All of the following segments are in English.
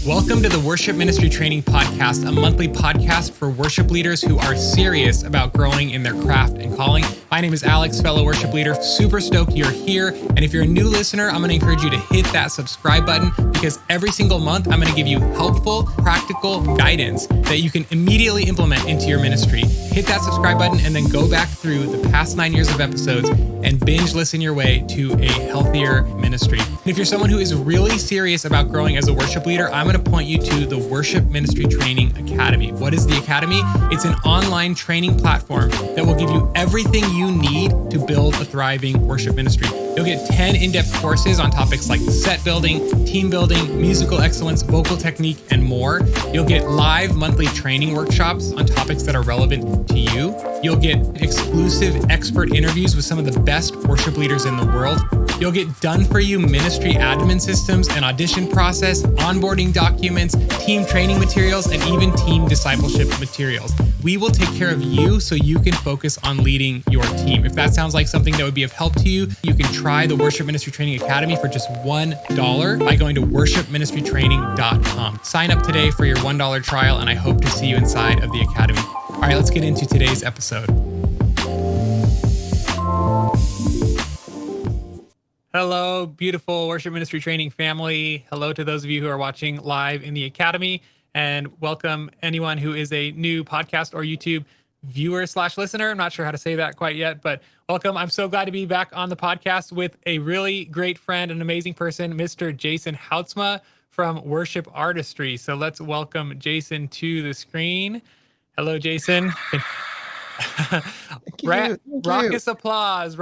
Welcome to the Worship Ministry Training Podcast, a monthly podcast for worship leaders who are serious about growing in their craft and calling. My name is Alex, fellow worship leader. Super stoked you're here. And if you're a new listener, I'm going to encourage you to hit that subscribe button because every single month I'm going to give you helpful, practical guidance that you can immediately implement into your ministry. Hit that subscribe button and then go back through the past 9 years of episodes and binge listen your way to a healthier ministry. And if you're someone who is really serious about growing as a worship leader, I'm going to point you to the Worship Ministry Training Academy. What is the Academy? It's an online training platform that will give you everything you need to build a thriving worship ministry. You'll get 10 in-depth courses on topics like set building, team building, musical excellence, vocal technique, and more. You'll get live monthly training workshops on topics that are relevant to you. You'll get exclusive expert interviews with some of the best worship leaders in the world. You'll get done-for-you ministry admin systems and audition process, onboarding documents, team training materials, and even team discipleship materials. We will take care of you so you can focus on leading your team. If that sounds like something that would be of help to you, you can try the Worship Ministry Training Academy for just $1 by going to worshipministrytraining.com. Sign up today for your $1 trial, and I hope to see you inside of the Academy. All right, let's get into today's episode. Hello, beautiful Worship Ministry Training family. Hello to those of you who are watching live in the Academy, and welcome anyone who is a new podcast or YouTube viewer/listener. I'm not sure how to say that quite yet, but welcome. I'm so glad to be back on the podcast with a really great friend, an amazing person, Mr. Jason Houtsma from Worship Artistry. So let's welcome Jason to the screen. Hello, Jason. Raucous applause.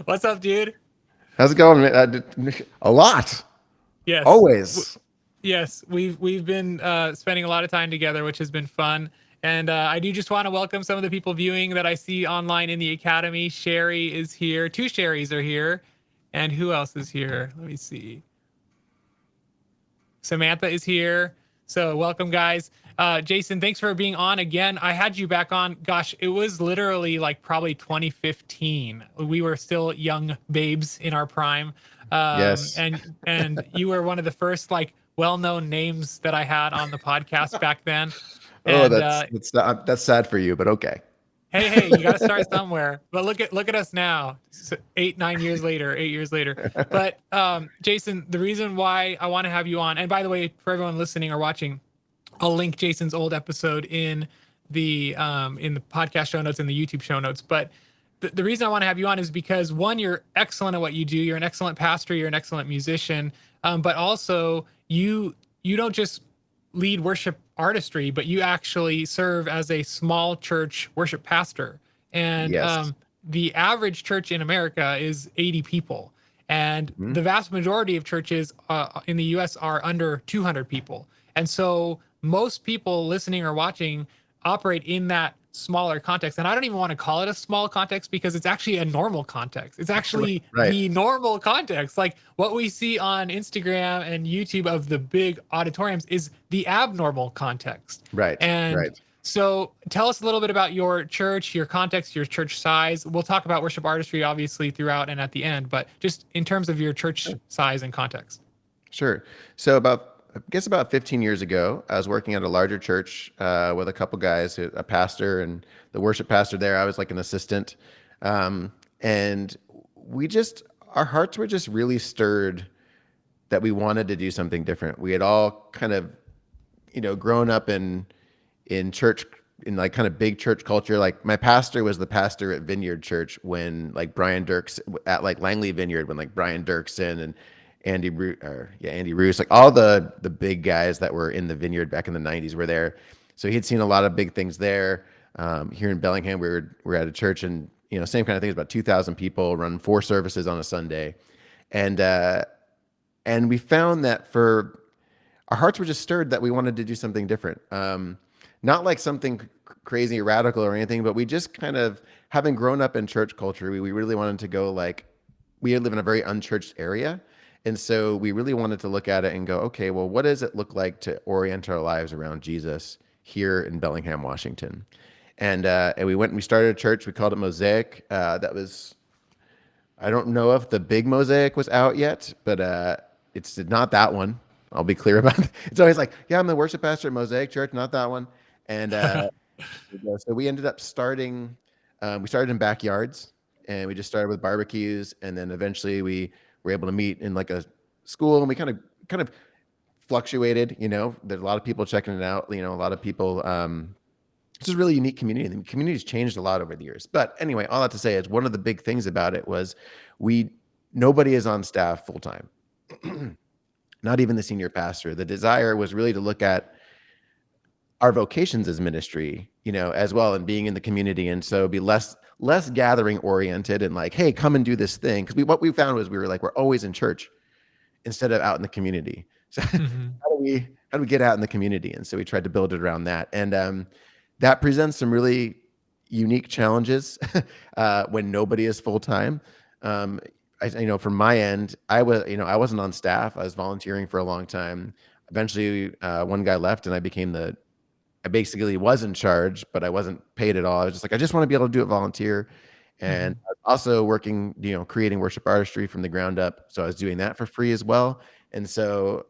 What's up, dude? How's it going, man? A lot. Yes. Always. Yes. We've been spending a lot of time together, which has been fun. And I do just want to welcome some of the people viewing that I see online in the Academy. Sherry is here. 2 Sherrys are here. And who else is here? Let me see. Samantha is here. So welcome, guys. Jason, thanks for being on again. I had you back on. Gosh, it was literally like probably 2015. We were still young babes in our prime. Yes. And you were one of the first like well-known names that I had on the podcast back then. And, that's sad for you, but okay. Hey, you got to start somewhere. But look at us now, 8 years later. But Jason, the reason why I want to have you on, and by the way, for everyone listening or watching, I'll link Jason's old episode in the podcast show notes and the YouTube show notes. But the reason I want to have you on is because, one, you're excellent at what you do. You're an excellent pastor. You're an excellent musician. But also, you don't just lead worship artistry, but you actually serve as a small church worship pastor. And yes. The average church in America is 80 people. And the vast majority of churches in the U.S. are under 200 people. And so most people listening or watching operate in that smaller context. And I don't even want to call it a small context because it's actually a normal context. It's actually the normal context. Like what we see on Instagram and YouTube of the big auditoriums is the abnormal context. Right. And so tell us a little bit about your church, your context, your church size. We'll talk about worship artistry, obviously, throughout and at the end, but just in terms of your church size and context. Sure. So about 15 years ago, I was working at a larger church with a couple guys, a pastor and the worship pastor there. I was like an assistant. And our hearts were just really stirred that we wanted to do something different. We had all kind of, grown up in church, in like kind of big church culture. Like my pastor was the pastor at Vineyard Church when like Brian Dirks at like Langley Vineyard, when like Brian Dirksen and Andy Roos, like all the big guys that were in the Vineyard back in the 90s were there. So he'd seen a lot of big things there. Here in Bellingham, we're at a church, and same kind of thing. It's about 2,000 people, run 4 services on a Sunday, and we found that our hearts were just stirred that we wanted to do something different. Not like something crazy or radical or anything, but we just kind of, having grown up in church culture, we really wanted to go, like, we live in a very unchurched area. And so we really wanted to look at it and go, okay, well, what does it look like to orient our lives around Jesus here in Bellingham, Washington? And we went and we started a church. We called it Mosaic. That was, I don't know if the big Mosaic was out yet, but it's not that one. I'll be clear about it. It's always like, yeah, I'm the worship pastor at Mosaic Church, not that one. And so we ended up starting. We started in backyards, and we just started with barbecues, and then eventually we were able to meet in like a school, and we kind of fluctuated. There's a lot of people checking it out. A lot of people. It's just a really unique community. The community's changed a lot over the years. But anyway, all that to say is one of the big things about it was nobody is on staff full time, not even the senior pastor. The desire was really to look at our vocations as ministry, as well, and being in the community. And so be less gathering oriented and like, hey, come and do this thing. Because what we found was we're always in church instead of out in the community. So Mm-hmm. how do we get out in the community? And so we tried to build it around that. And that presents some really unique challenges when nobody is full time. From my end, I wasn't on staff. I was volunteering for a long time. Eventually, one guy left, and I basically was in charge, but I wasn't paid at all. I was just like, I just want to be able to do it volunteer. Mm-hmm. And I was also working, creating worship artistry from the ground up. So I was doing that for free as well. And so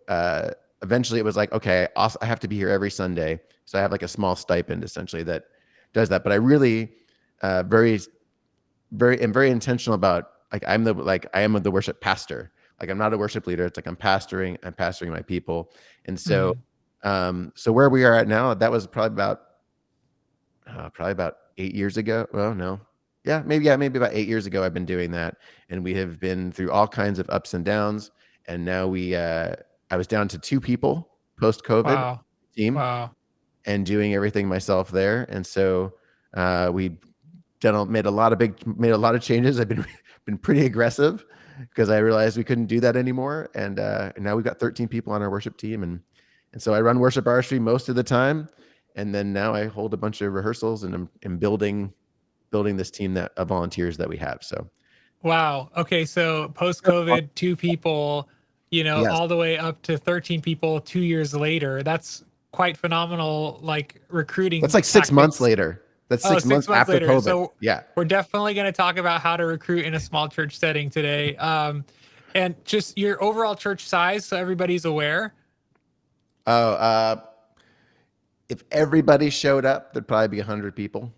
eventually it was like, okay, also, I have to be here every Sunday. So I have like a small stipend essentially that does that. But I really am very intentional about I am the worship pastor. Like I'm not a worship leader. It's like I'm pastoring my people. And so Mm-hmm. so where we are at now, that was probably about 8 years ago. Well, no. Maybe about 8 years ago I've been doing that. And we have been through all kinds of ups and downs. And now I was down to 2 people post-COVID Wow. team Wow. and doing everything myself there. And so we made a lot of changes. I've been pretty aggressive because I realized we couldn't do that anymore. And now we've got 13 people on our worship team. And so I run Worship Artistry most of the time. And then now I hold a bunch of rehearsals and I'm building this team of volunteers that we have. So Wow. Okay. So post COVID, 2 people, yes, all the way up to 13 people 2 years later. That's quite phenomenal, like that's recruiting like 6 months tactics. later. That's Oh, 6 months 6 months after later. COVID. So Yeah. we're definitely going to talk about how to recruit in a small church setting today. And just your overall church size, so everybody's aware. Oh, if everybody showed up, there'd probably be 100 people.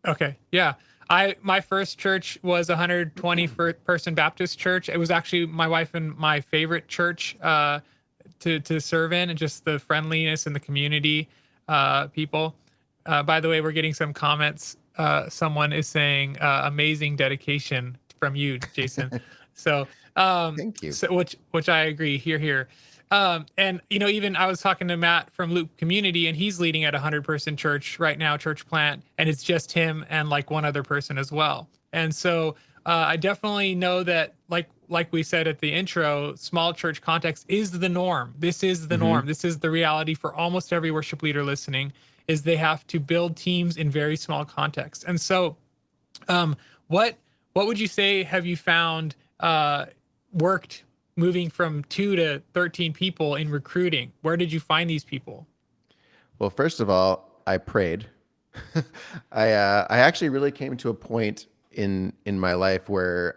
Okay. Yeah. My first church was 120 person Baptist church. It was actually my wife and my favorite church to serve in, and just the friendliness and the community people. By the way, we're getting some comments. Someone is saying amazing dedication from you, Jason. So Thank you. so which I agree. Here. And even I was talking to Matt from Loop Community, and he's leading at a 100-person church right now, church plant, and it's just him and like one other person as well. And so I definitely know that, like we said at the intro, small church context is the norm. This is the Mm-hmm. norm. This is the reality for almost every worship leader listening. Is they have to build teams in very small contexts. And so, what would you say have you found worked moving from 2 to 13 people in recruiting? Where did you find these people? Well, first of all, I prayed. I actually really came to a point in my life where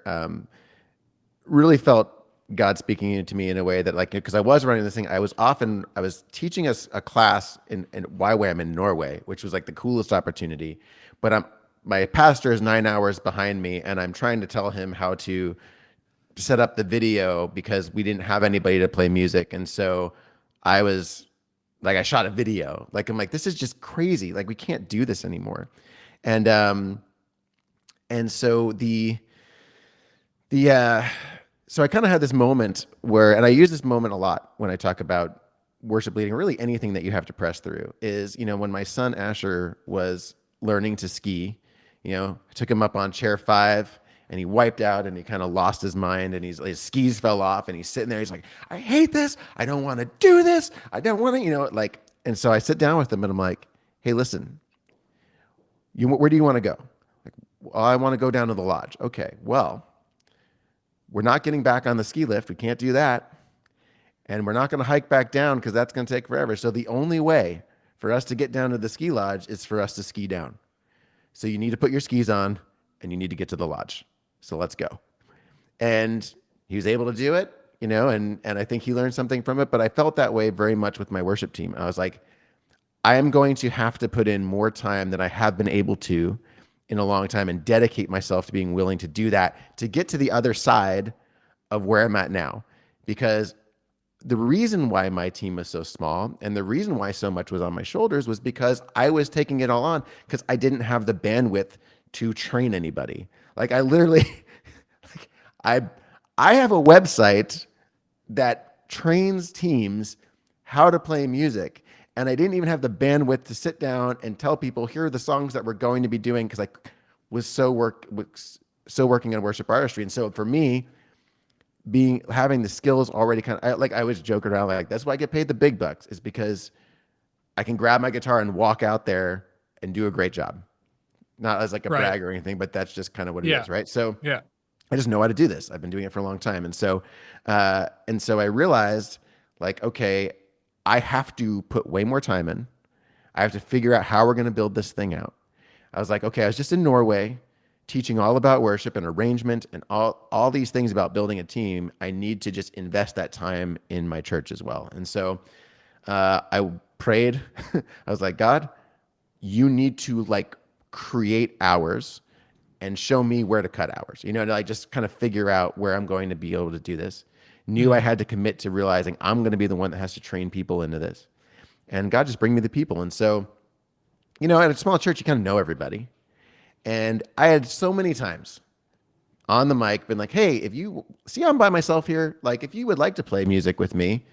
really felt God speaking to me in a way that, like, because I was running this thing, I was teaching us a class in Wyway. I'm in Norway, which was like the coolest opportunity. But my pastor is 9 hours behind me, and I'm trying to tell him how to set up the video because we didn't have anybody to play music. And so I was like, I shot a video. Like, I'm like, this is just crazy. Like, we can't do this anymore. And so so I kind of had this moment where, and I use this moment a lot when I talk about worship leading, or really anything that you have to press through, is, when my son Asher was learning to ski, I took him up on chair 5 and he wiped out and he kind of lost his mind and his skis fell off and he's sitting there. He's like, I hate this. I don't want to do this. I don't want to, and so I sit down with him and I'm like, hey, listen, where do you want to go? Like, well, I want to go down to the lodge. Okay, well, we're not getting back on the ski lift. We can't do that. And we're not going to hike back down because that's going to take forever. So the only way for us to get down to the ski lodge is for us to ski down. So you need to put your skis on and you need to get to the lodge. So let's go. And he was able to do it. and I think he learned something from it. But I felt that way very much with my worship team. I was like, I am going to have to put in more time than I have been able to in a long time and dedicate myself to being willing to do that to get to the other side of where I'm at now. Because the reason why my team was so small and the reason why so much was on my shoulders was because I was taking it all on because I didn't have the bandwidth to train anybody. Like I literally, like I have a website that trains teams how to play music. And I didn't even have the bandwidth to sit down and tell people, here are the songs that we're going to be doing because I was so working on worship artistry. And so for me, having the skills already I was joking around like that's why I get paid the big bucks is because I can grab my guitar and walk out there and do a great job. Not as like a brag or anything, but that's just kind of what it is, right? So I just know how to do this. I've been doing it for a long time. And so I realized like, okay, I have to put way more time in. I have to figure out how we're going to build this thing out. I was like, okay, I was just in Norway teaching all about worship and arrangement and all these things about building a team. I need to just invest that time in my church as well. And so I prayed. I was like, God, you need to like create hours and show me where to cut hours, and like just kind of figure out where I'm going to be able to do this. Knew I had to commit to realizing I'm going to be the one that has to train people into this. And God just bring me the people. And so, at a small church, you kind of know everybody. And I had so many times on the mic been like, hey, if you see I'm by myself here, like if you would like to play music with me,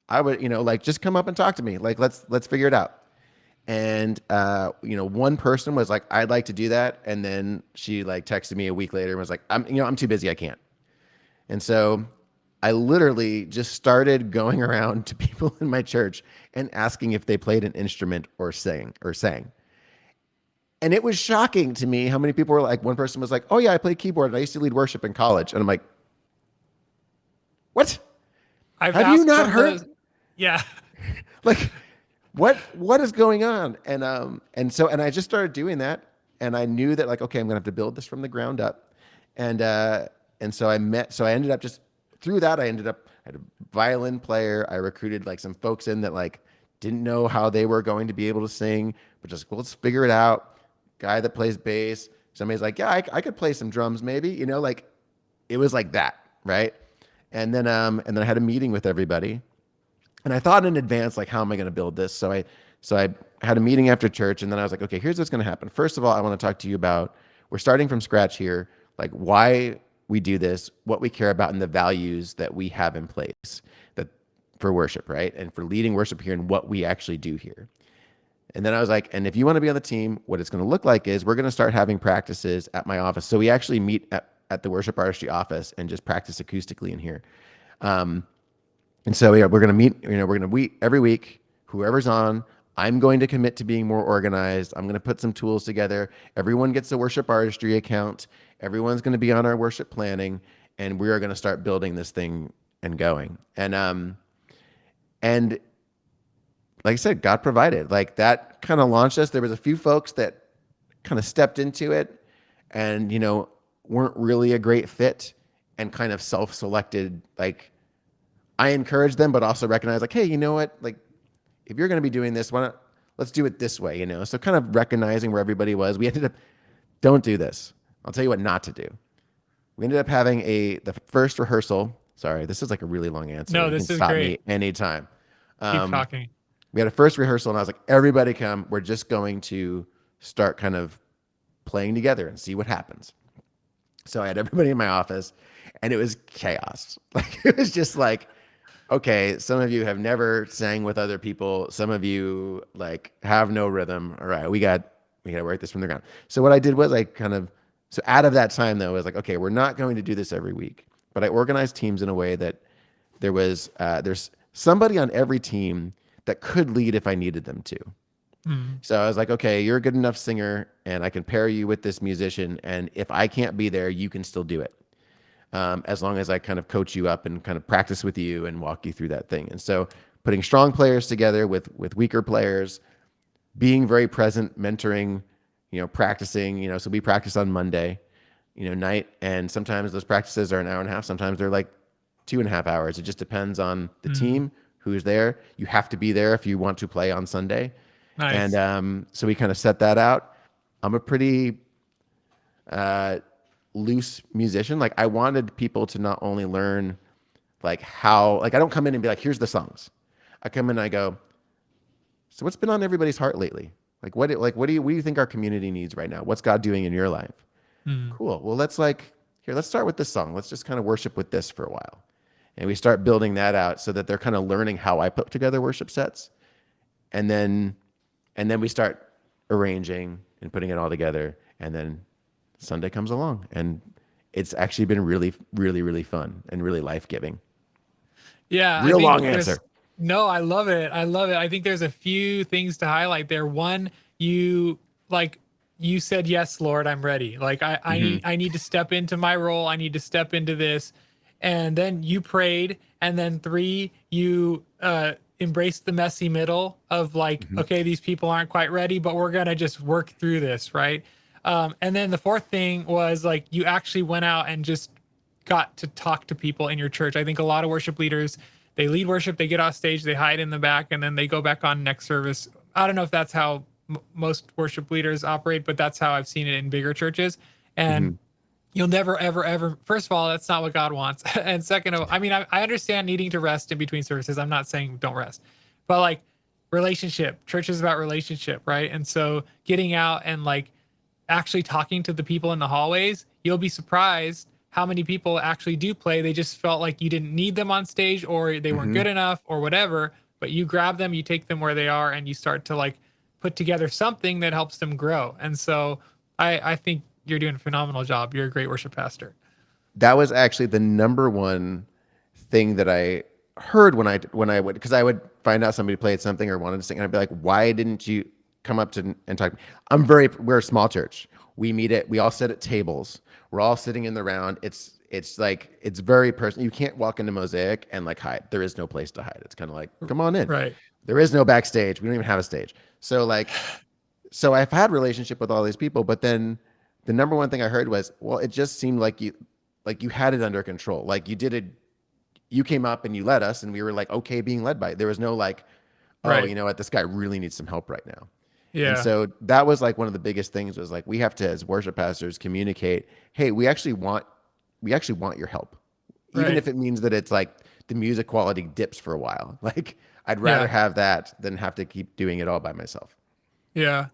I would, like just come up and talk to me. Like, let's figure it out. And, one person was like, I'd like to do that. And then she like texted me a week later and was like, I'm too busy. I can't. And so I literally just started going around to people in my church and asking if they played an instrument or sang. And it was shocking to me how many people were like, one person was like, oh yeah, I play keyboard and I used to lead worship in college. And I'm like, what? Have you not heard? Yeah. Like, what is going on? And I just started doing that. And I knew that like, okay, I'm gonna have to build this from the ground up. And so I ended up just through that, I had a violin player. I recruited like some folks in that like didn't know how they were going to be able to sing, but just let's figure it out. Guy that plays bass. Somebody's like, yeah, I could play some drums maybe, like it was like that, right? And then I had a meeting with everybody, and I thought in advance like, how am I going to build this? So I had a meeting after church, and then I was like, okay, here's what's going to happen. First of all, I want to talk to you about we're starting from scratch here, like why we do this, what we care about, and the values that we have in place that for worship, right? And for leading worship here and what we actually do here. And then I was like, and if you want to be on the team, what it's going to look like is we're going to start having practices at my office. So we actually meet at the Worship Artistry office and just practice acoustically in here. And so we're going to meet, we're going to meet every week, whoever's on. I'm going to commit to being more organized. I'm going to put some tools together. Everyone gets a Worship Artistry account. Everyone's going to be on our worship planning, and we are going to start building this thing and going. And like I said, God provided. Like that kind of launched us. There was a few folks that kind of stepped into it and, weren't really a great fit and kind of self-selected. Like I encouraged them, but also recognized like, hey, you know what? Like if you're going to be doing this, let's do it this way, So kind of recognizing where everybody was. We ended up, don't do this. I'll tell you what not to do. We ended up having the first rehearsal. Sorry, this is like a really long answer. No, this is great. Stop me anytime. Keep talking. We had a first rehearsal, and I was like, everybody come. We're just going to start kind of playing together and see what happens. So I had everybody in my office, and it was chaos. Like it was just like, okay, some of you have never sang with other people. Some of you like have no rhythm. All right, we got to work this from the ground. So what I did was so out of that time though, I was like, okay, we're not going to do this every week, but I organized teams in a way that there's somebody on every team that could lead if I needed them to. So I was like, okay, you're a good enough singer and I can pair you with this musician. And if I can't be there, you can still do it. As long as I kind of coach you up and kind of practice with you and walk you through that thing. And so putting strong players together with weaker players, being very present, mentoring, practicing, so we practice on Monday, night. And sometimes those practices are an hour and a half. Sometimes they're like 2.5 hours. It just depends on the team who's there. You have to be there if you want to play on Sunday. And Nice. so we kind of set that out. I'm a pretty loose musician. Like I wanted people to not only learn like how, like I don't come in and be like, here's the songs. I come in and I go, so what's been on everybody's heart lately? What do you think our community needs right now? What's God doing in your life? Mm. Cool. Well, let's start with this song. Let's just kind of worship with this for a while. And we start building that out so that they're kind of learning how I put together worship sets. And then we start arranging and putting it all together. And then Sunday comes along and it's actually been really, really, really fun and really life-giving. Yeah, I Real think long there's answer. no, I love it. I love it. I think there's a few things to highlight there. One, you like you said, "Yes, Lord, I'm ready." Like Hmm. I need to step into my role. I need to step into this. And then you prayed, and then three, you embraced the messy middle of like, Hmm. okay, these people aren't quite ready, but we're gonna just work through this, right? And then the fourth thing was like you actually went out and just got to talk to people in your church. I think a lot of worship leaders, they lead worship, they get off stage, they hide in the back, and then they go back on next service. I don't know if that's how most worship leaders operate, but that's how I've seen it in bigger churches. And Hmm. you'll never, ever, ever, first of all, that's not what God wants. And second of all, I mean, I understand needing to rest in between services. I'm not saying don't rest, but like relationship, church is about relationship, right? And so getting out and like actually talking to the people in the hallways, you'll be surprised how many people actually do play. They just felt like you didn't need them on stage or they weren't Hmm. good enough or whatever, but you grab them, you take them where they are, and you start to like put together something that helps them grow. And so I think you're doing a phenomenal job. You're a great worship pastor. That was actually the number one thing that I heard when I would, because I would find out somebody played something or wanted to sing, and I'd be like, "Why didn't you come up to and talk?" We're a small church. We all sit at tables. We're all sitting in the round. It's very personal. You can't walk into Mosaic and like hide. There is no place to hide. It's kind of like, come on in. Right. There is no backstage. We don't even have a stage. So I've had relationship with all these people, but then the number one thing I heard was, well, it just seemed like you had it under control. Like you did it, you came up and you led us, and we were like, okay, being led by it. There was no like, oh, Right. you know what, this guy really needs some help right now. And Yeah. so that was like one of the biggest things was like, we have to, as worship pastors, communicate, hey, we actually want your help. Even Right. if it means that it's like the music quality dips for a while. Like I'd rather Yeah. have that than have to keep doing it all by myself. Yeah.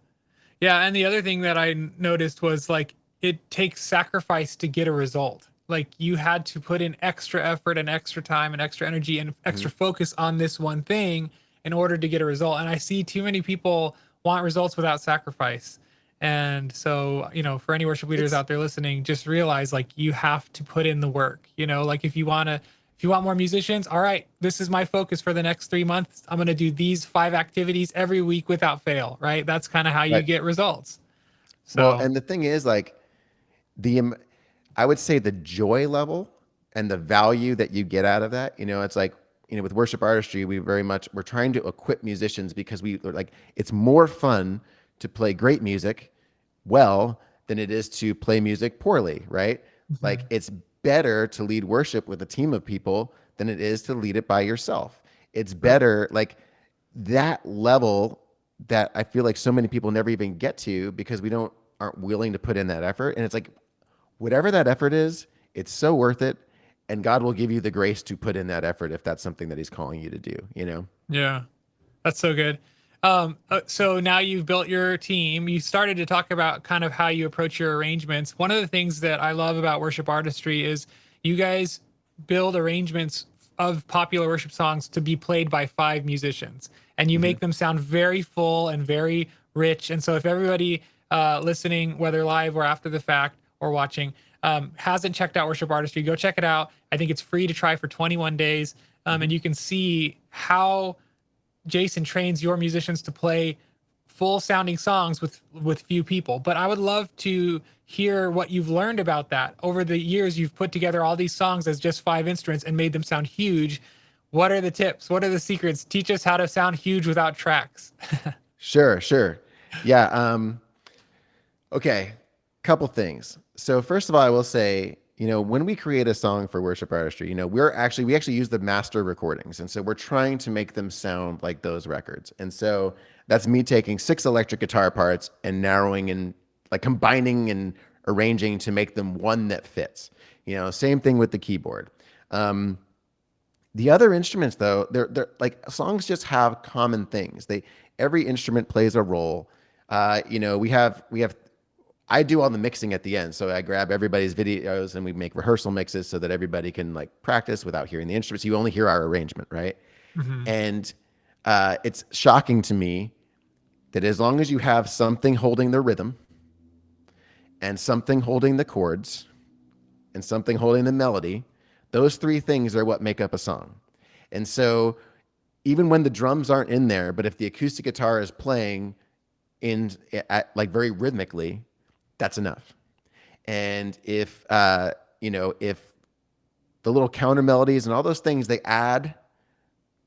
Yeah, and the other thing that I noticed was like it takes sacrifice to get a result. Like you had to put in extra effort and extra time and extra energy and Hmm. extra focus on this one thing in order to get a result. And I see too many people want results without sacrifice. And so, for any worship leaders It's out there listening, just realize like you have to put in the work. Like if you want more musicians, all right, this is my focus for the next 3 months. I'm going to do these 5 activities every week without fail, right? That's kind of how you right. get results. Well, So, and the thing is, like, the I would say the joy level and the value that you get out of that, it's like, with worship artistry, we're trying to equip musicians because we like it's more fun to play great music well than it is to play music poorly, right? Like mhm, it's better to lead worship with a team of people than it is to lead it by yourself. It's right. better like that level that I feel like so many people never even get to because we don't aren't willing to put in that effort. And it's like whatever that effort is, it's so worth it. And God will give you the grace to put in that effort if that's something that He's calling you to do. Yeah, that's so good. So now you've built your team. You started to talk about kind of how you approach your arrangements. One of the things that I love about worship artistry is you guys build arrangements of popular worship songs to be played by five musicians, and you Hmm. make them sound very full and very rich. And so if everybody listening, whether live or after the fact or watching, hasn't checked out worship artistry, go check it out. I think it's free to try for 21 days, Hmm. and you can see how Jason trains your musicians to play full sounding songs with few people. But I would love to hear what you've learned about that. Over the years you've put together all these songs as just five instruments and made them sound huge. What are the tips? What are the secrets? Teach us how to sound huge without tracks. Sure, sure. Yeah. Okay. Couple things. So first of all, I will say when we create a song for Worship Artistry, we actually use the master recordings. And so we're trying to make them sound like those records. And so that's me taking 6 electric guitar parts and narrowing and like combining and arranging to make them one that fits. Same thing with the keyboard. Um, the other instruments, though, they're like songs just have common things. Every instrument plays a role. We have I do all the mixing at the end. So I grab everybody's videos and we make rehearsal mixes so that everybody can like practice without hearing the instruments. You only hear our arrangement, right? Hmm. And it's shocking to me that as long as you have something holding the rhythm and something holding the chords and something holding the melody, those 3 things are what make up a song. And so even when the drums aren't in there, but if the acoustic guitar is playing like very rhythmically, that's enough. And if the little counter melodies and all those things, they add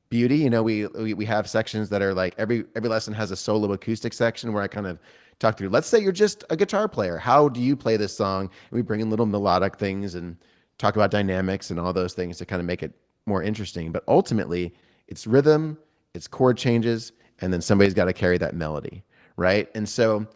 beauty. We have sections that are like every lesson has a solo acoustic section where I kind of talk through. Let's say you're just a guitar player. How do you play this song? And we bring in little melodic things and talk about dynamics and all those things to kind of make it more interesting. But ultimately, it's rhythm, it's chord changes, and then somebody's got to carry that melody, right? And so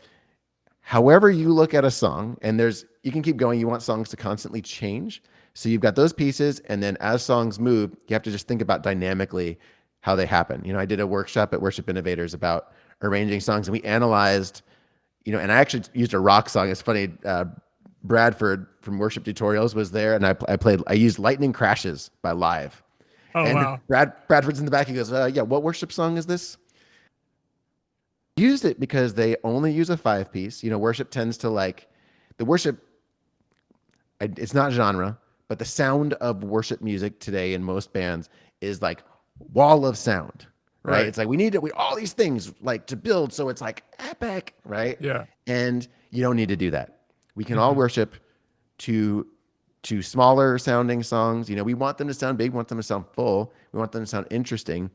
however you look at a song, and you can keep going, you want songs to constantly change. So you've got those pieces, and then as songs move, you have to just think about dynamically how they happen. I did a workshop at Worship Innovators about arranging songs, and we analyzed, and I actually used a rock song. It's funny, Bradford from Worship Tutorials was there, and I used Lightning Crashes by Live. Oh, And wow. Bradford's in the back, he goes, yeah, what worship song is this? Used it because they only use a 5 piece. Worship tends to like the worship. It's not genre, but the sound of worship music today in most bands is like wall of sound, right? Right. It's like we all these things like to build, so it's like epic, right? Yeah. And you don't need to do that. We can all Hmm. worship to smaller sounding songs. We want them to sound big, we want them to sound full, we want them to sound interesting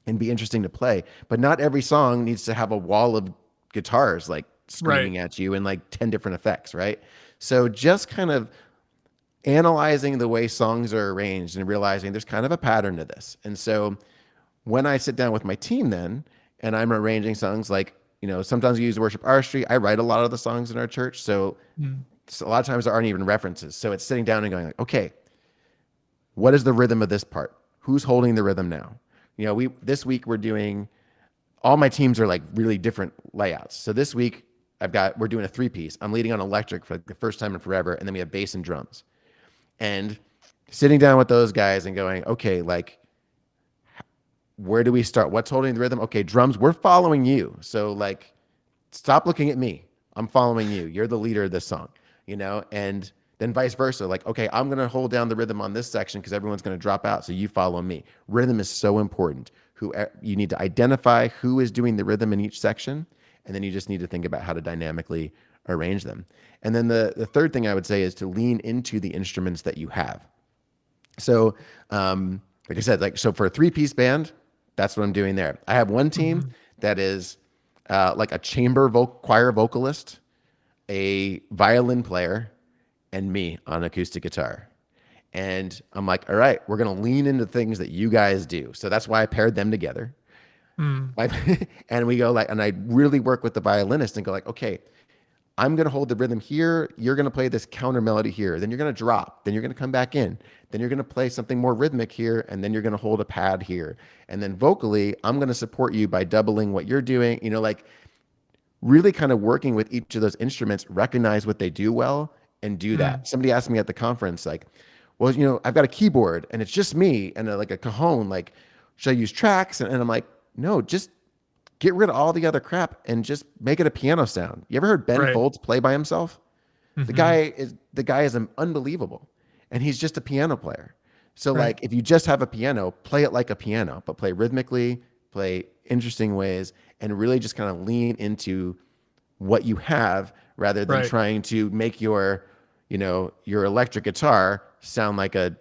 and be interesting to play. But not every song needs to have a wall of guitars like Right. screaming at you and like 10 different effects, right? So just kind of analyzing the way songs are arranged and realizing there's kind of a pattern to this. And so when I sit down with my team then and I'm arranging songs like, sometimes we use worship artistry. I write a lot of the songs in our church. Mm. So a lot of times there aren't even references. So it's sitting down and going like, okay, what is the rhythm of this part? Who's holding the rhythm now? We this week we're doing all my teams are like really different layouts. So this week we're doing a 3 piece. I'm leading on electric for like the first time in forever, and then we have bass and drums. And sitting down with those guys and going, okay, like where do we start? What's holding the rhythm? Okay, drums, we're following you. So like stop looking at me. I'm following you. You're the leader of this song, and then vice versa. Like, okay, I'm going to hold down the rhythm on this section because everyone's going to drop out. So you follow me. Rhythm is so important. You need to identify who is doing the rhythm in each section. And then you just need to think about how to dynamically arrange them. And then the third thing I would say is to lean into the instruments that you have. So, like I said, so for a 3 piece band, that's what I'm doing there. I have one team Hmm. that is like a chamber choir vocalist, a violin player, and me on acoustic guitar. And I'm like, all right, we're going to lean into things that you guys do. So that's why I paired them together. Mm. And we go like, and I really work with the violinist and go like, okay, I'm going to hold the rhythm here. You're going to play this counter melody here. Then you're going to drop. Then you're going to come back in. Then you're going to play something more rhythmic here. And then you're going to hold a pad here. And then vocally, I'm going to support you by doubling what you're doing. Like really kind of working with each of those instruments, recognize what they do well and do Mm. that. Somebody asked me at the conference, like, well, I've got a keyboard and it's just me and like a cajon. Like, should I use tracks? And I'm like, no, just get rid of all the other crap and just make it a piano sound. You ever heard Ben Right. Folds play by himself? Hmm. The guy is unbelievable, and he's just a piano player. So Right. like, if you just have a piano, play it like a piano, but play rhythmically, play interesting ways, and really just kind of lean into what you have rather than Right. trying to make your electric guitar sound like a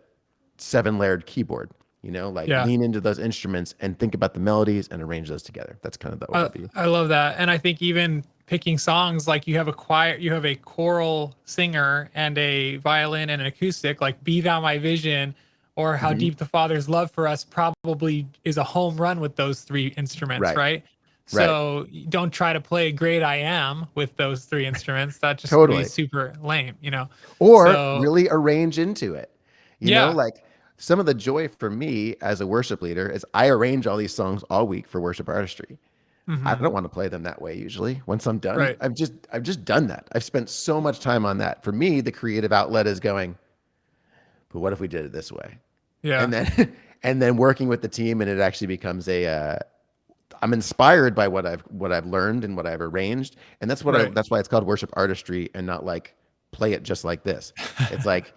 7 layered keyboard. Like Yeah. lean into those instruments and think about the melodies and arrange those together. That's kind of the I, overview. I love that. And I think even picking songs, like you have a choir, you have a choral singer and a violin and an acoustic, like Be Thou My Vision or How Hmm. Deep the Father's Love for Us probably is a home run with those three instruments, Right. right? Right. So don't try to play Great I Am with those three instruments. That just would be Totally. super lame, you know? Or So really arrange into it. yeah. Like some of the joy for me as a worship leader is I arrange all these songs all week for worship artistry. I Hmm. don't want to play them that way usually. Once I'm done, Right. I've just done that. I've spent so much time on that. For me, the creative outlet is going, but what if we did it this way? Yeah. And then and then working with the team, and it actually becomes I'm inspired by what I've learned and what I've arranged, and Right. that's why it's called worship artistry and not like play it just like this. It's like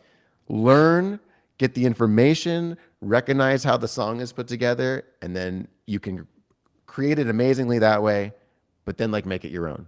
learn, get the information, recognize how the song is put together, and then you can create it amazingly that way, but then like make it your own.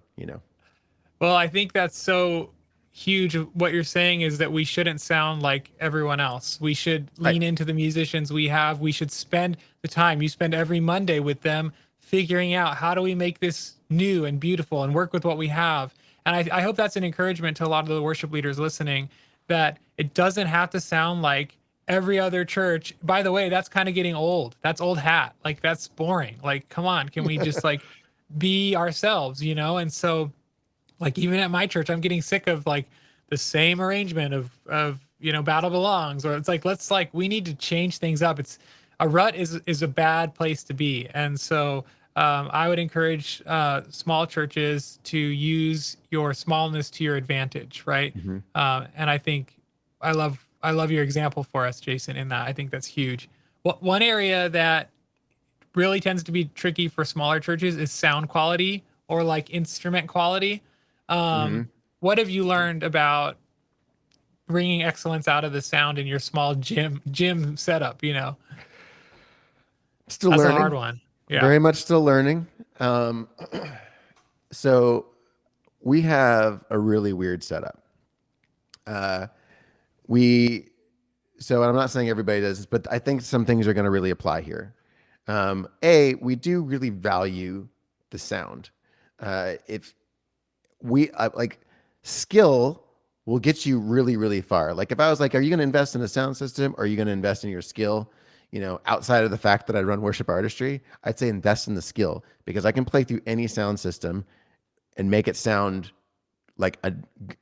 Well, I think that's so huge. What you're saying is that we shouldn't sound like everyone else. We should Right. lean into the musicians we have. We should spend the time. You spend every Monday with them figuring out how do we make this new and beautiful and work with what we have. And I hope that's an encouragement to a lot of the worship leaders listening that it doesn't have to sound like every other church. By the way, that's kind of getting old. That's old hat. Like that's boring. Like, come on, can we just like be ourselves, you know? And so like even at my church, I'm getting sick of like the same arrangement of Battle Belongs, or it's like let's like we need to change things up. It's a rut is a bad place to be, and so I would encourage small churches to use your smallness to your advantage, right? Hmm. And I think I love your example for us, Jason. In that, I think that's huge. One area that really tends to be tricky for smaller churches is sound quality or like instrument quality. Hmm. What have you learned about bringing excellence out of the sound in your small gym setup? Still That's a hard learning, one. Yeah. very much still learning. Um, so we have a really weird setup. We So I'm not saying everybody does this, but I think some things are going to really apply here. We do really value the sound. If we like skill will get you really, really far. Like if I was like, are you going to invest in a sound system or are you going to invest in your skill? Outside of the fact that I run worship artistry, I'd say invest in the skill because I can play through any sound system and make it sound like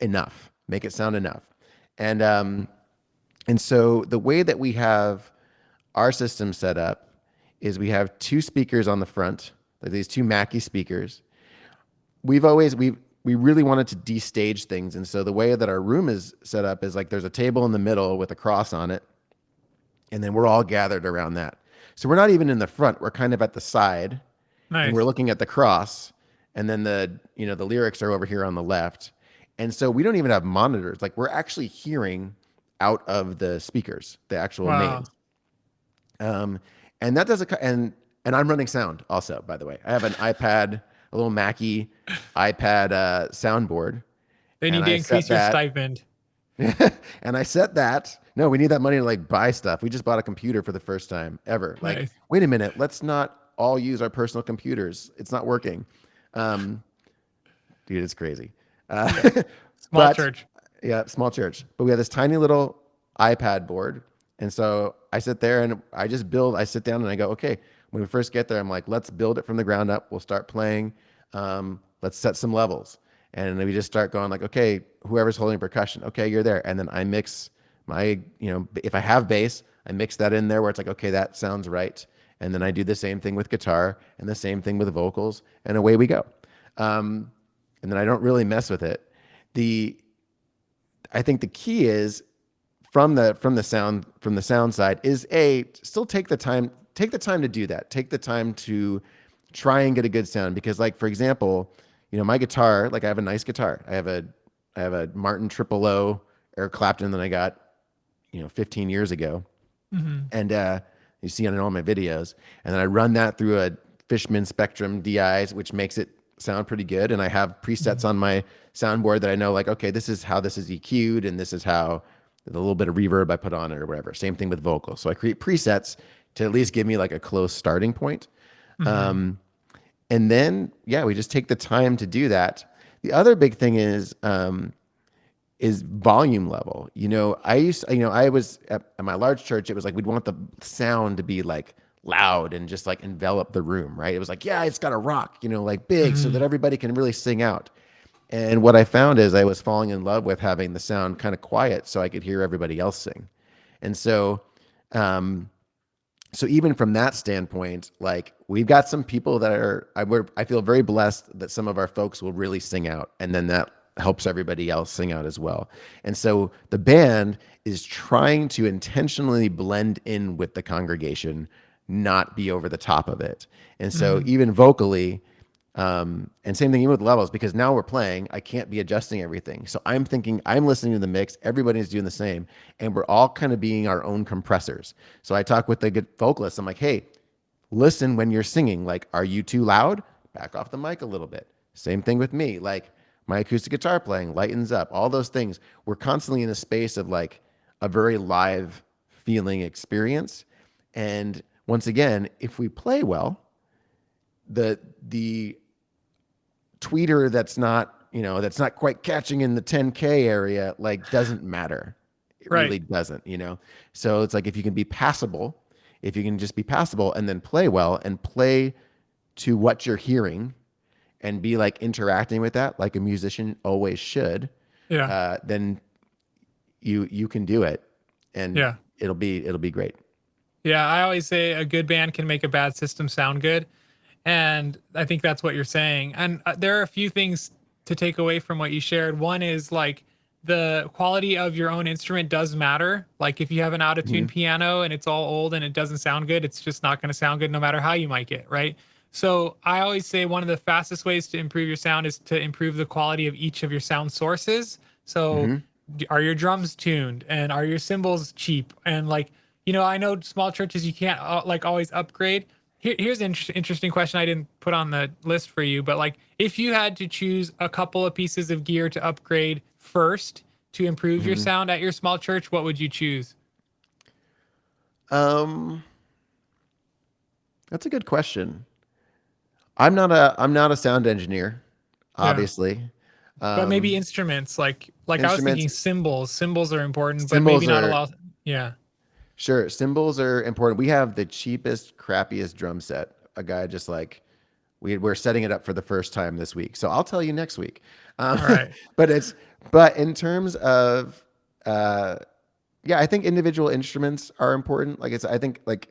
enough, make it sound enough. And, um, and so the way that we have our system set up is we have two speakers on the front, like these two Mackie speakers. We really wanted to destage things, and so the way that our room is set up is like there's a table in the middle with a cross on it, and then we're all gathered around that. So we're not even in the front; we're kind of at the side, and we're Nice. looking at the cross, and then the lyrics are over here on the left, and so we don't even have monitors. Like we're actually hearing out of the speakers, the actual Wow. mains. Um, and that does a and I'm running sound also, by the way. I have an iPad, a little Mackie iPad soundboard, They and need to I set increase your that. stipend. And I set that. No, we need that money to like buy stuff. We just bought a computer for the first time ever. Like, Nice. wait a minute, let's not all use our personal computers. It's not working. Um, Dude, it's crazy. Yeah. Uh, Small but church. yeah, small church. But we have this tiny little iPad board. And so I sit there and I sit down and I go, okay, when we first get there, I'm like, let's build it from the ground up. We'll start playing. Let's set some levels. And then we just start going like, okay, whoever's holding percussion, okay, you're there. And then I mix if I have bass, I mix that in there where it's like, okay, that sounds right. And then I do the same thing with guitar and the same thing with vocals, and away we go. Um, and then I don't really mess with it. The I think the key is from the sound side is still take the time to do that. Take the time to try and get a good sound because like for example, my guitar, like I have a nice guitar. I have a Martin Triple O Eric Clapton that I got 15 years ago, Hmm. and you see on all my videos, and then I run that through a Fishman Spectrum DIs, which makes it sound pretty good. And I have presets Hmm. on my soundboard that I know, like, okay, this is how this is EQ'd, and this is how the little bit of reverb I put on it or whatever. Same thing with vocals. So I create presets to at least give me like a close starting point. Hmm. Um, And then, yeah, we just take the time to do that. The other big thing is volume level. I was at my large church. It was like we'd want the sound to be like loud and just like envelop the room, right? It was like, yeah, it's got to rock, like big so that Mhm. everybody can really sing out. And what I found is I was falling in love with having the sound kind of quiet so I could hear everybody else sing. And um, so even from that standpoint, like we've got some people that I feel very blessed that some of our folks will really sing out, and then that helps everybody else sing out as well. And so the band is trying to intentionally blend in with the congregation, not be over the top of it. And so Mhm. even vocally, and same thing even with levels, because now we're playing, I can't be adjusting everything. So I'm thinking, I'm listening to the mix, everybody's doing the same, and we're all kind of being our own compressors. So I talk with the good vocalists. I'm like, hey, listen when you're singing. Like, are you too loud? Back off the mic a little bit. Same thing with me. Like, my acoustic guitar playing lightens up, all those things. We're constantly in a space of like a very live feeling experience. And once again, if we play well, the tweeter that's not quite catching in the 10K area, like doesn't matter. It Right. really doesn't. So it's like if you can be passable, if you can just be passable and then play well and play to what you're hearing and be like interacting with that like a musician always should, Yeah. then you can do it, and Yeah. it'll be great. Yeah. I always say a good band can make a bad system sound good. And I think that's what you're saying. And there are a few things to take away from what you shared. One is like the quality of your own instrument does matter. Like if you have an out of tune Hmm. piano and it's all old and it doesn't sound good, it's just not going to sound good no matter how you mic it, right? So I always say one of the fastest ways to improve your sound is to improve the quality of each of your sound sources. So Hmm. are your drums tuned and are your cymbals cheap? And like, I know small churches, you can't like always upgrade. Here's an interesting question I didn't put on the list for you, but like if you had to choose a couple of pieces of gear to upgrade first to improve your Hmm. sound at your small church, what would you choose? Um, that's a good question. I'm not a sound engineer, Yeah. obviously. But maybe Um, instruments like I was Instruments, thinking cymbals. Cymbals are important, but maybe cymbals not a are lot. Yeah. sure. Cymbals are important. We have the cheapest, crappiest drum set. A guy just like we're setting it up for the first time this week, so I'll tell you next week. Um, All right. but but in terms of uh, yeah, I think individual instruments are important. I think like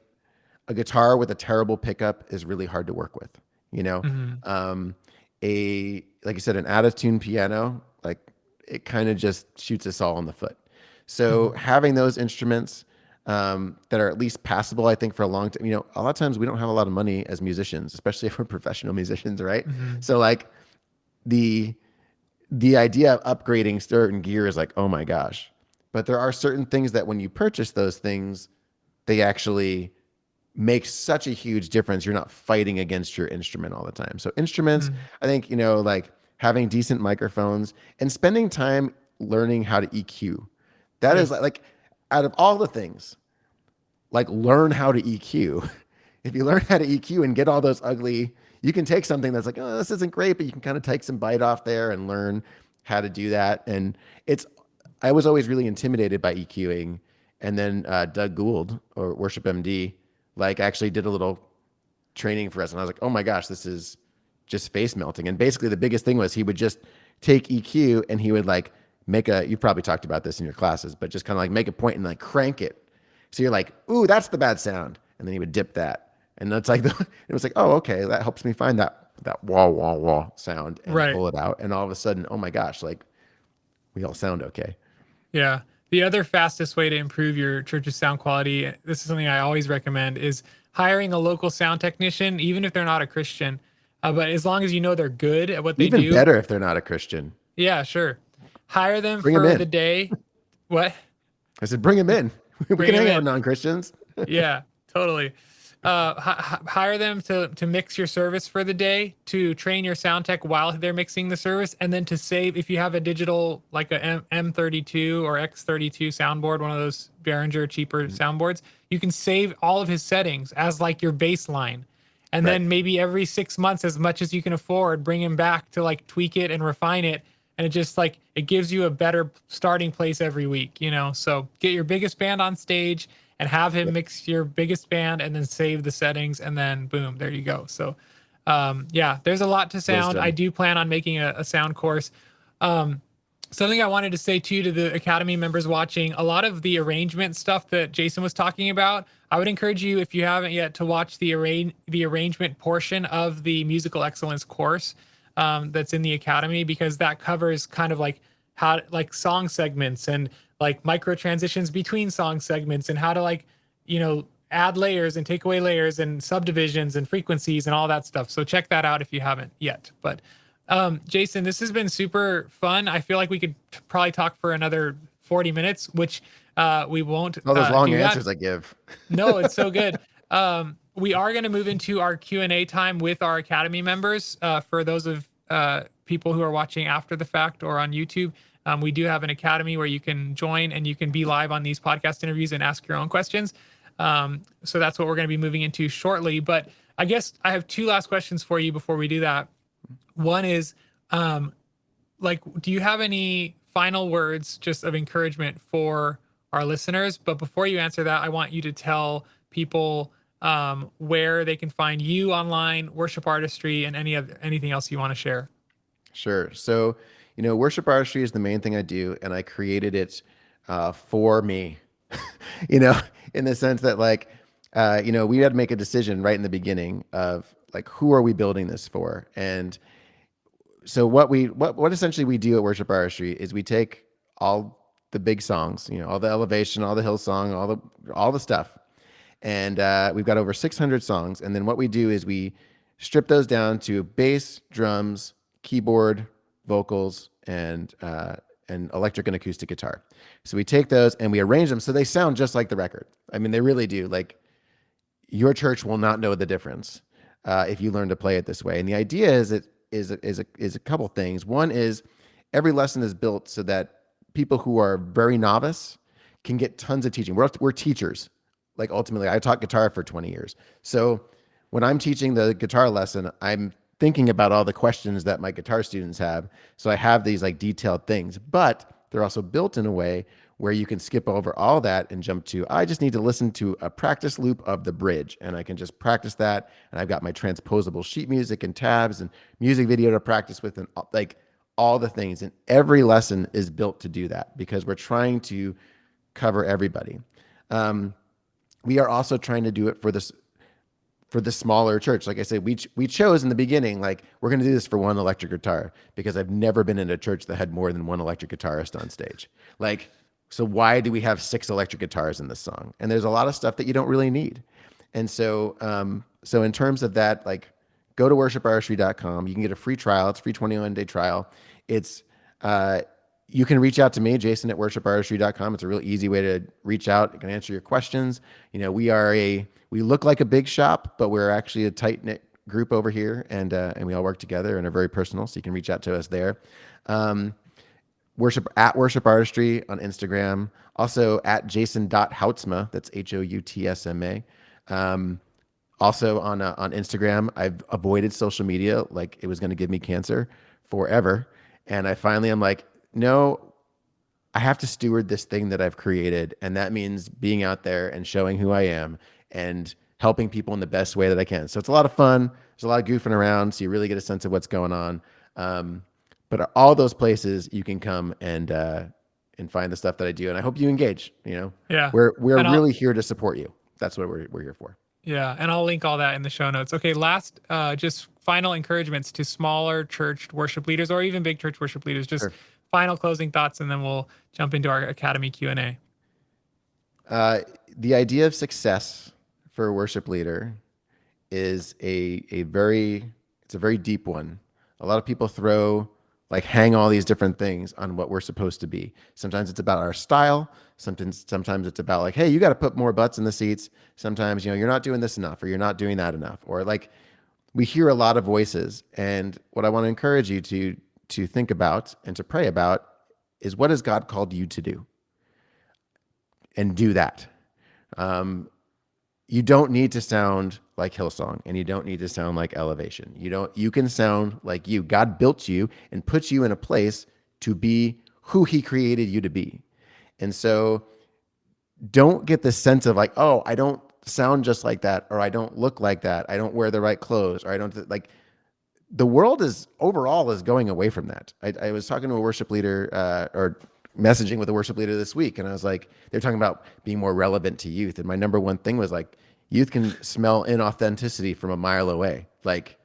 a guitar with a terrible pickup is really hard to work with. You know, Hmm. um, like you said, an out of tune piano, like it kind of just shoots us all in the foot. So Hmm. having those instruments that are at least passable, I think, for a long time. A lot of times we don't have a lot of money as musicians, especially if we're professional musicians, right? Hmm. So like the the idea of upgrading certain gear is like, oh my gosh. But there are certain things that when you purchase those things, they actually makes such a huge difference. You're not fighting against your instrument all the time. So instruments, Hmm. I think, like having decent microphones and spending time learning how to EQ. That is Yes. like out of all the things, like learn how to EQ. If you learn how to EQ and get all those ugly, you can take something that's like, oh, this isn't great, but you can kind of take some bite off there and learn how to do that. And I was always really intimidated by EQing. And then Doug Gould or Worship MD, like actually did a little training for us. And I was like, oh my gosh, this is just face melting. And basically the biggest thing was he would just take EQ and he would like you probably talked about this in your classes, but just kind of like make a point and like crank it. So you're like, ooh, that's the bad sound. And then he would dip that. And that's like, it was like, oh, okay, that helps me find that wah, wah, wah sound and Right. pull it out. And all of a sudden, oh my gosh, like we all sound okay. Yeah. The other fastest way to improve your church's sound quality, this is something I always recommend, is hiring a local sound technician, even if they're not a Christian. But as long as you know they're good at what they Even do, better if they're not a Christian. yeah, sure. Hire them Bring them for the in. day. What? I said, bring them in. We Bring can them hang out with in. non-Christians. Yeah, totally. Hire them to mix your service for the day, to train your sound tech while they're mixing the service, and then to save if you have a digital like a M32 or X32 soundboard, one of those Behringer cheaper soundboards, you can save all of his settings as like your baseline. And Right. then maybe every 6 months, as much as you can afford, bring him back to like tweak it and refine it. And it just like, it gives you a better starting place every week, you know? So get your biggest band on stage and have him Yep. mix your biggest band and then save the settings. And then boom, there you go. So, yeah, there's a lot to sound. I Wisdom. do plan on making a sound course. Something I wanted to say too to the Academy members watching, a lot of the arrangement stuff that Jason was talking about, I would encourage you, if you haven't yet, to watch the arrangement portion of the musical excellence course that's in the Academy, because that covers kind of like how, like song segments and like micro transitions between song segments, and how to like, you know, add layers and take away layers and subdivisions and frequencies and all that stuff. So check that out if you haven't yet. But Jason, this has been super fun. I feel like we could probably talk for another 40 minutes, which we won't All those long do that. answers I give. No, it's so good. We are going to move into our Q&A time with our Academy members. For those of people who are watching after the fact or on YouTube, we do have an Academy where you can join and you can be live on these podcast interviews and ask your own questions. So that's what we're going to be moving into shortly. But I guess I have two last questions for you before we do that. One is, like, do you have any final words just of encouragement for our listeners? But before you answer that, I want you to tell people where they can find you online, Worship Artistry, and anything else you want to share. Sure. So, worship artistry is the main thing I do, and I created it for me, in the sense that like, we had to make a decision right in the beginning of like, who are we building this for? And so what essentially we do at Worship Artistry is we take all the big songs, all the Elevation, all the Hillsong, all the stuff, and we've got over 600 songs. And then what we do is we strip those down to bass, drums, keyboard, vocals, and electric and acoustic guitar. So we take those and we arrange them so they sound just like the record. I mean, they really do. Like, your church will not know the difference if you learn to play it this way. And the idea is a couple things. One is every lesson is built so that people who are very novice can get tons of teaching. We're teachers. Like, ultimately, I taught guitar for 20 years. So when I'm teaching the guitar lesson, I'm thinking about all the questions that my guitar students have. So I have these like detailed things, but they're also built in a way where you can skip over all that and jump to, I just need to listen to a practice loop of the bridge, and I can just practice that. And I've got my transposable sheet music and tabs and music video to practice with, and like all the things. And every lesson is built to do that because we're trying to cover everybody. We are also trying to do it for the smaller church. Like I said, we chose in the beginning, like, we're going to do this for one electric guitar because I've never been in a church that had more than one electric guitarist on stage. Like, so why do we have 6 electric guitars in this song? And there's a lot of stuff that you don't really need. And so, so in terms of that, like, go to worshipartistry.com. You can get a free trial. It's a free 21-day trial. It's, you can reach out to me, Jason at worshipartistry.com. It's a real easy way to reach out. I can answer your questions. We look like a big shop, but we're actually a tight knit group over here, and we all work together and are very personal. So you can reach out to us there. Worship Artistry on Instagram. Also at jason.houtsma. That's Houtsma. Also on Instagram, I've avoided social media like it was going to give me cancer forever. And I finally am like, no, I have to steward this thing that I've created. And that means being out there and showing who I am and helping people in the best way that I can. So it's a lot of fun. There's a lot of goofing around. So you really get a sense of what's going on. But all those places you can come and find the stuff that I do. And I hope you engage, Yeah. we're And really here to support you. That's what we're here for. Yeah, and I'll link all that in the show notes. Okay, last, just final encouragements to smaller church worship leaders or even big church worship leaders. Just Sure. final closing thoughts, and then we'll jump into our Academy Q&A. The idea of success for a worship leader is a very deep one. A lot of people hang all these different things on what we're supposed to be. Sometimes it's about our style. Sometimes it's about like, hey, you got to put more butts in the seats. Sometimes, you're not doing this enough, or you're not doing that enough. Or like, we hear a lot of voices. And what I want to encourage you to think about and to pray about is, what has God called you to do? And do that. you don't need to sound like Hillsong, and you don't need to sound like Elevation. You can sound like you. God built you and put you in a place to be who he created you to be. And so don't get the sense of like, oh, I don't sound just like that, or I don't look like that. I don't wear the right clothes, or I don't like. The world is overall is going away from that. I was talking to a worship leader or messaging with a worship leader this week, and I was like, they're talking about being more relevant to youth. And my number one thing was like, youth can smell inauthenticity from a mile away. Like,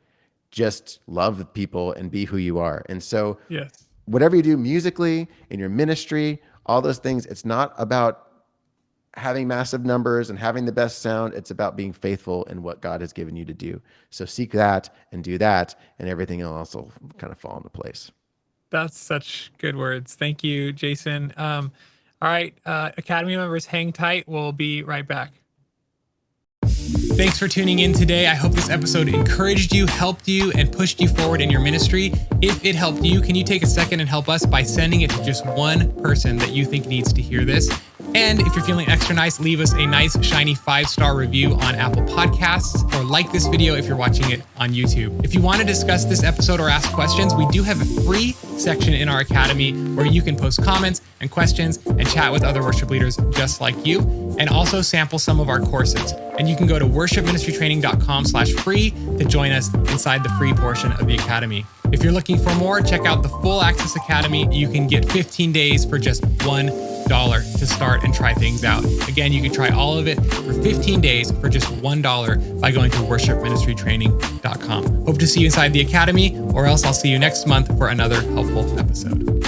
just love people and be who you are. And so yes, whatever you do musically, in your ministry, all those things, it's not about having massive numbers and having the best sound. It's about being faithful in what God has given you to do. So seek that and do that, and everything else will kind of fall into place. that's such good words. Thank you, Jason. All right, Academy members, hang tight. We'll be right back. Thanks for tuning in today. I hope this episode encouraged you, helped you, and pushed you forward in your ministry. If it helped you, can you take a second and help us by sending it to just one person that you think needs to hear this? And if you're feeling extra nice, leave us a nice, shiny 5-star review on Apple Podcasts, or like this video if you're watching it on YouTube. If you want to discuss this episode or ask questions, we do have a free section in our Academy where you can post comments and questions and chat with other worship leaders just like you, and also sample some of our courses. And you can go to worshipministrytraining.com/free to join us inside the free portion of the Academy. If you're looking for more, check out the Full Access Academy. You can get 15 days for just $1 to start and try things out. Again, you can try all of it for 15 days for just $1 by going to worshipministrytraining.com. Hope to see you inside the Academy, or else I'll see you next month for another helpful episode.